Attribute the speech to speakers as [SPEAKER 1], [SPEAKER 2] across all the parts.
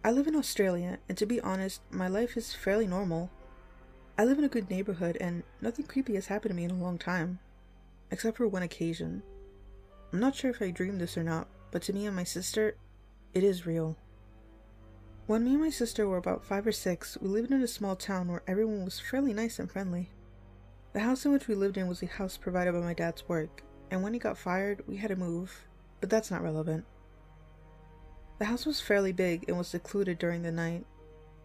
[SPEAKER 1] I live in Australia, and to be honest, my life is fairly normal. I live in a good neighborhood, and nothing creepy has happened to me in a long time, except for one occasion. I'm not sure if I dreamed this or not, but to me and my sister, it is real. When me and my sister were about 5 or 6, we lived in a small town where everyone was fairly nice and friendly. The house in which we lived in was a house provided by my dad's work, and when he got fired, we had to move, but that's not relevant. The house was fairly big and was secluded during the night.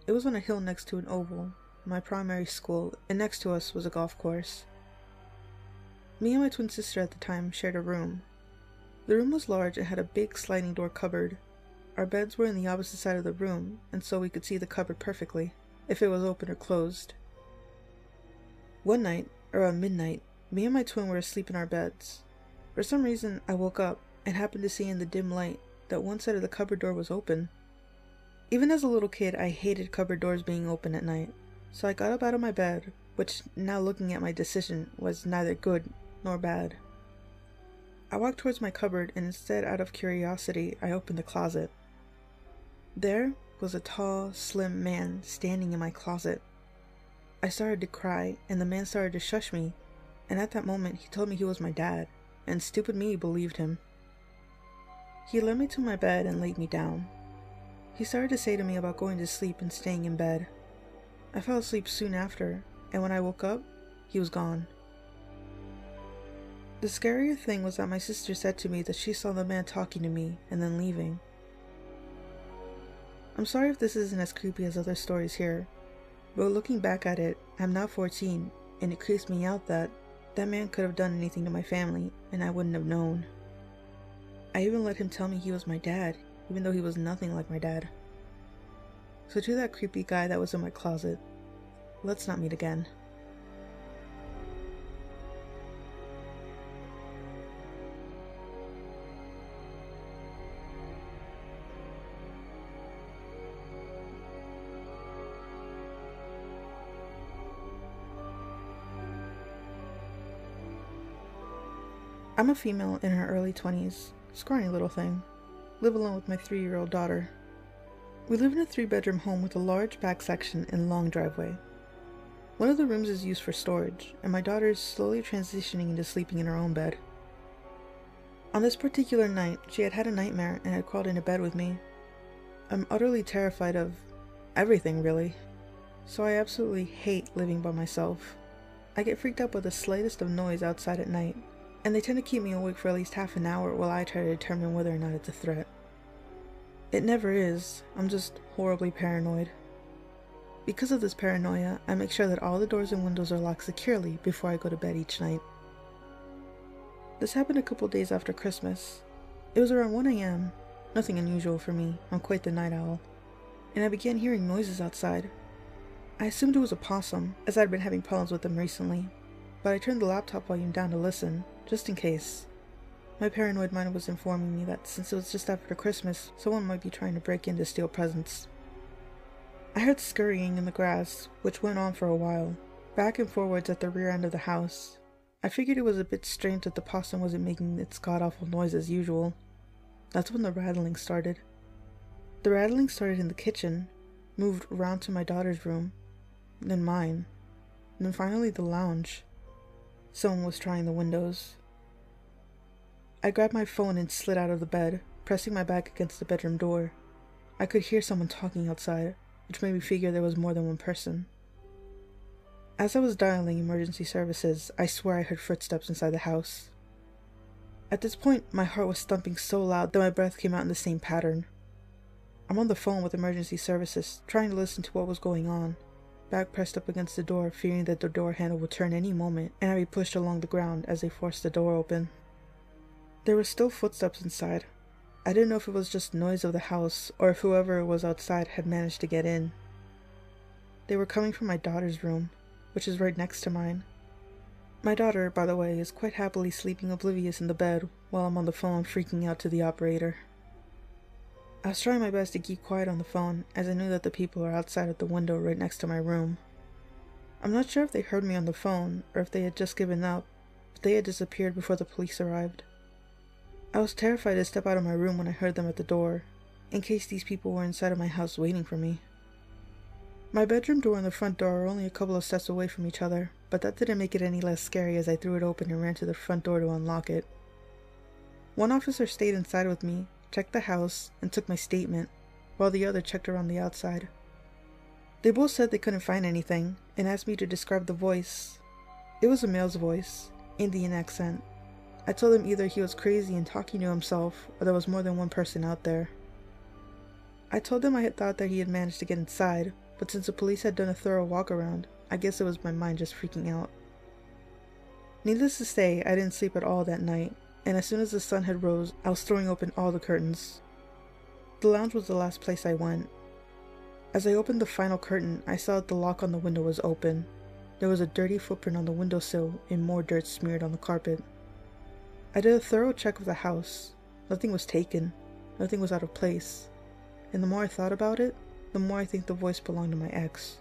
[SPEAKER 1] It was on a hill next to an oval, my primary school, and next to us was a golf course. Me and my twin sister at the time shared a room. The room was large and had a big sliding door cupboard. Our beds were in the opposite side of the room, and so we could see the cupboard perfectly, if it was open or closed. One night, around midnight, me and my twin were asleep in our beds. For some reason, I woke up and happened to see in the dim light that one side of the cupboard door was open. Even as a little kid, I hated cupboard doors being open at night, so I got up out of my bed, which, now looking at my decision, was neither good nor bad. I walked towards my cupboard, and instead, out of curiosity, I opened the closet. There was a tall, slim man standing in my closet. I started to cry, and the man started to shush me, and at that moment he told me he was my dad, and stupid me believed him. He led me to my bed and laid me down. He started to say to me about going to sleep and staying in bed. I fell asleep soon after, and when I woke up, he was gone. The scarier thing was that my sister said to me that she saw the man talking to me and then leaving. I'm sorry if this isn't as creepy as other stories here, but looking back at it, I'm now 14, and it creeps me out that that man could have done anything to my family, and I wouldn't have known. I even let him tell me he was my dad, even though he was nothing like my dad. So to that creepy guy that was in my closet, let's not meet again. I'm a female in her early 20s, scrawny little thing. Live alone with my 3-year-old daughter. We live in a 3-bedroom home with a large back section and long driveway. One of the rooms is used for storage, and my daughter is slowly transitioning into sleeping in her own bed. On this particular night, she had had a nightmare and had crawled into bed with me. I'm utterly terrified of everything, really, so I absolutely hate living by myself. I get freaked out by the slightest of noise outside at night, and they tend to keep me awake for at least half an hour while I try to determine whether or not it's a threat. It never is, I'm just horribly paranoid. Because of this paranoia, I make sure that all the doors and windows are locked securely before I go to bed each night. This happened a couple days after Christmas. It was around 1 a.m., nothing unusual for me, I'm quite the night owl, and I began hearing noises outside. I assumed it was a possum, as I'd been having problems with them recently, but I turned the laptop volume down to listen, just in case. My paranoid mind was informing me that since it was just after Christmas, someone might be trying to break in to steal presents. I heard scurrying in the grass, which went on for a while, back and forwards at the rear end of the house. I figured it was a bit strange that the possum wasn't making its god-awful noise as usual. That's when the rattling started. The rattling started in the kitchen, moved around to my daughter's room, then mine, and then finally the lounge. Someone was trying the windows. I grabbed my phone and slid out of the bed, pressing my back against the bedroom door. I could hear someone talking outside, which made me figure there was more than one person. As I was dialing emergency services, I swear I heard footsteps inside the house. At this point, my heart was thumping so loud that my breath came out in the same pattern. I'm on the phone with emergency services, trying to listen to what was going on, back pressed up against the door, fearing that the door handle would turn any moment and I'd be pushed along the ground as they forced the door open. There were still footsteps inside. I didn't know if it was just noise of the house or if whoever was outside had managed to get in. They were coming from my daughter's room, which is right next to mine. My daughter, by the way, is quite happily sleeping oblivious in the bed while I'm on the phone freaking out to the operator. I was trying my best to keep quiet on the phone as I knew that the people were outside at the window right next to my room. I'm not sure if they heard me on the phone or if they had just given up, but they had disappeared before the police arrived. I was terrified to step out of my room when I heard them at the door, in case these people were inside of my house waiting for me. My bedroom door and the front door are only a couple of steps away from each other, but that didn't make it any less scary as I threw it open and ran to the front door to unlock it. One officer stayed inside with me, checked the house, and took my statement, while the other checked around the outside. They both said they couldn't find anything, and asked me to describe the voice. It was a male's voice, Indian accent. I told them either he was crazy and talking to himself, or there was more than one person out there. I told them I had thought that he had managed to get inside, but since the police had done a thorough walk around, I guess it was my mind just freaking out. Needless to say, I didn't sleep at all that night, and as soon as the sun had rose, I was throwing open all the curtains. The lounge was the last place I went. As I opened the final curtain, I saw that the lock on the window was open. There was a dirty footprint on the windowsill and more dirt smeared on the carpet. I did a thorough check of the house. Nothing was taken. Nothing was out of place. And the more I thought about it, the more I think the voice belonged to my ex.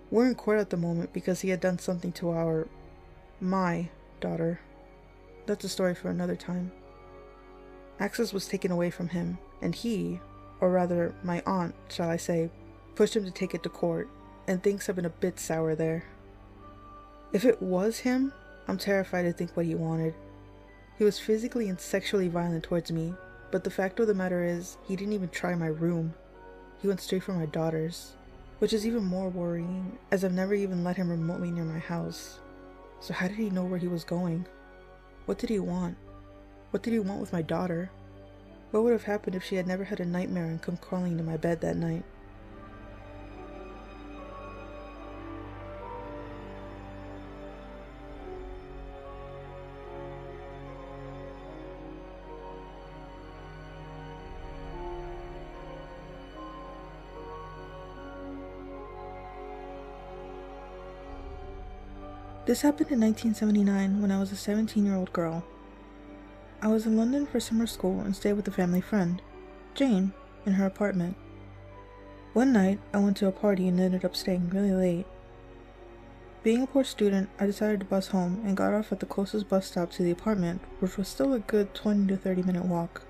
[SPEAKER 1] We're in court at the moment because he had done something to my daughter. That's a story for another time. Access was taken away from him, and he, or rather my aunt, shall I say, pushed him to take it to court, and things have been a bit sour there. If it was him, I'm terrified to think what he wanted. He was physically and sexually violent towards me, but the fact of the matter is, he didn't even try my room. He went straight for my daughter's, which is even more worrying, as I've never even let him remotely near my house. So how did he know where he was going? What did he want? What did he want with my daughter? What would have happened if she had never had a nightmare and come crawling into my bed that night? This happened in 1979 when I was a 17-year-old girl. I was in London for summer school and stayed with a family friend, Jane, in her apartment. One night, I went to a party and ended up staying really late. Being a poor student, I decided to bus home and got off at the closest bus stop to the apartment, which was still a good 20 to 30 minute walk.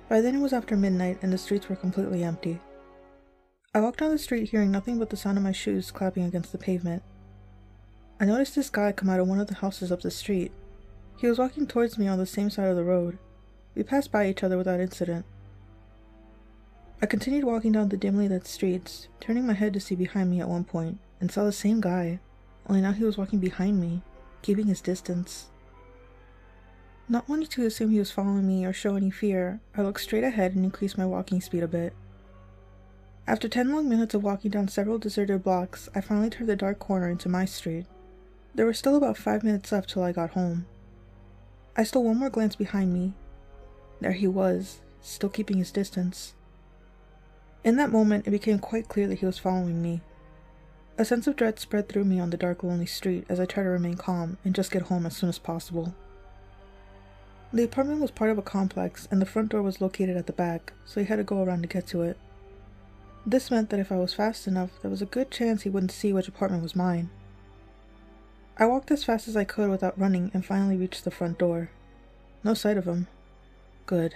[SPEAKER 1] By then it was after midnight and the streets were completely empty. I walked down the street hearing nothing but the sound of my shoes clapping against the pavement. I noticed this guy come out of one of the houses up the street. He was walking towards me on the same side of the road. We passed by each other without incident. I continued walking down the dimly lit streets, turning my head to see behind me at one point, and saw the same guy, only now he was walking behind me, keeping his distance. Not wanting to assume he was following me or show any fear, I looked straight ahead and increased my walking speed a bit. After 10 long minutes of walking down several deserted blocks, I finally turned the dark corner into my street. There were still about 5 minutes left till I got home. I stole one more glance behind me. There he was, still keeping his distance. In that moment, it became quite clear that he was following me. A sense of dread spread through me on the dark, lonely street as I tried to remain calm and just get home as soon as possible. The apartment was part of a complex, and the front door was located at the back, so he had to go around to get to it. This meant that if I was fast enough, there was a good chance he wouldn't see which apartment was mine. I walked as fast as I could without running and finally reached the front door. No sight of him. Good.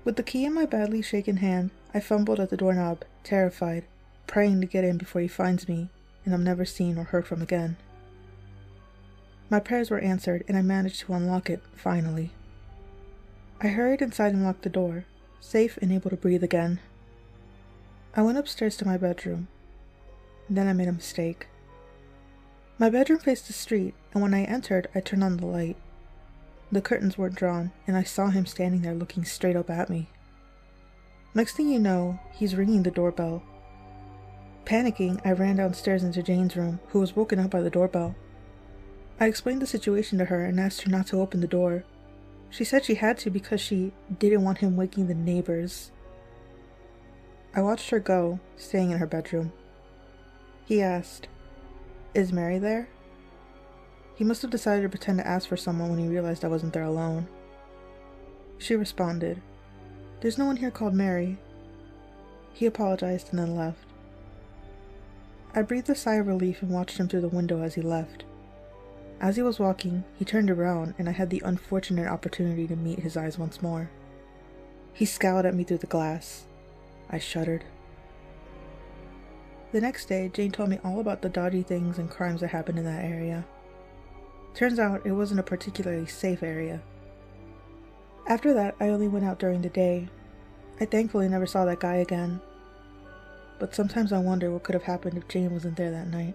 [SPEAKER 1] With the key in my badly shaken hand, I fumbled at the doorknob, terrified, praying to get in before he finds me, and I'm never seen or heard from again. My prayers were answered, and I managed to unlock it, finally. I hurried inside and locked the door, safe and able to breathe again. I went upstairs to my bedroom. Then I made a mistake. My bedroom faced the street, and when I entered, I turned on the light. The curtains weren't drawn, and I saw him standing there looking straight up at me. Next thing you know, he's ringing the doorbell. Panicking, I ran downstairs into Jane's room, who was woken up by the doorbell. I explained the situation to her and asked her not to open the door. She said she had to because she didn't want him waking the neighbors. I watched her go, staying in her bedroom. He asked, "Is Mary there?" He must have decided to pretend to ask for someone when he realized I wasn't there alone. She responded, "There's no one here called Mary." He apologized and then left. I breathed a sigh of relief and watched him through the window as he left. As he was walking, he turned around and I had the unfortunate opportunity to meet his eyes once more. He scowled at me through the glass. I shuddered. The next day, Jane told me all about the dodgy things and crimes that happened in that area. Turns out it wasn't a particularly safe area. After that, I only went out during the day. I thankfully never saw that guy again. But sometimes I wonder what could have happened if Jane wasn't there that night.